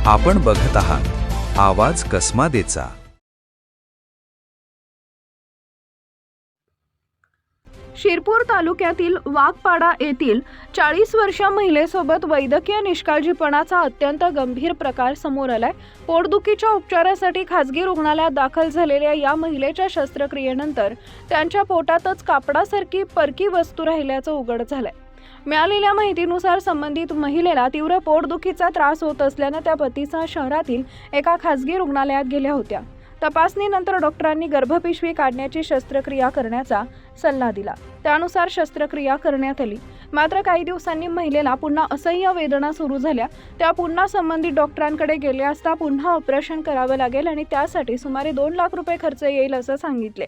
आपण बघत आहात आवाज कसमादेचा। शिरपूर तालुक्यातील वाघपाडा येथील 40 वर्षीय महिलेसोबत वैद्यकीय निष्काळजीपणाचा अत्यंत गंभीर प्रकार समोर आलाय। पोटदुखीच्या उपचारासाठी खासगी रुग्णालयात दाखल झालेल्या या महिलेच्या शस्त्रक्रियेनंतर त्यांच्या पोटातच कापडासारखी परकी वस्तू राहिल्याचं उघड झालंय। मिळालेल्या माहितीनुसार संबंधित महिलेला तीव्र पोटदुखीचा त्रास होत असल्याने त्या पतीसह शहरातील एका खासगी रुग्णालयात गेल्या होत्या। तपासणीनंतर डॉक्टरांनी गर्भपिशवी काढण्याची शस्त्रक्रिया करण्याचा सल्ला दिला। त्यानुसार शस्त्रक्रिया करण्यात आली। मात्र काही दिवसांनी महिलेला पुन्हा असह्य वेदना सुरू झाल्या। त्या पुन्हा संबंधित डॉक्टरांकडे गेले असता पुन्हा ऑपरेशन करावं लागेल आणि त्यासाठी सुमारे 2 लाख रुपये खर्च येईल असं सांगितले।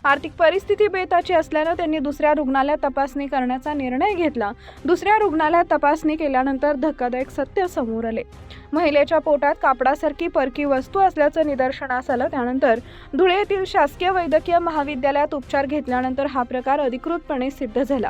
आर्थिक परिस्थिती बेताची असल्याने त्यांनी दुसऱ्या रुग्णालयात तपासणी करण्याचा निर्णय घेतला। दुसऱ्या रुग्णालयात तपासणी केल्यानंतर धक्कादायक सत्य समोर आले। महिलेच्या पोटात कापडासारखी परकी वस्तू असल्याचं निदर्शनास आलं। त्यानंतर धुळे येथील शासकीय वैद्यकीय महाविद्यालयात उपचार घेतल्यानंतर हा प्रकार अधिकृतपणे सिद्ध झाला।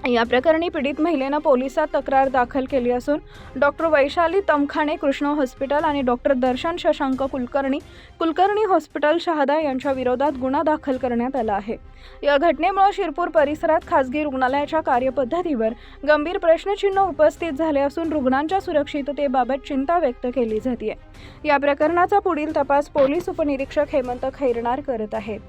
या प्रकरणी पीडित महिलेने पोलिसात तक्रार दाखल केली असून डॉक्टर वैशाली तमखाने कृष्ण हॉस्पिटल आणि डॉक्टर दर्शन शशांक कुलकर्णी हॉस्पिटल शहादा यांच्या विरोधात गुन्हा दाखल करण्यात आला आहे। या घटनेमुळे शिरपूर परिसरात खासगी रुग्णालयाच्या कार्यपद्धतीवर गंभीर प्रश्नचिन्ह उपस्थित झाले असून रुग्णांच्या सुरक्षिततेबाबत चिंता व्यक्त केली जाते। या प्रकरणाचा पुढील तपास पोलीस उपनिरीक्षक हेमंत खैरनार करत आहेत।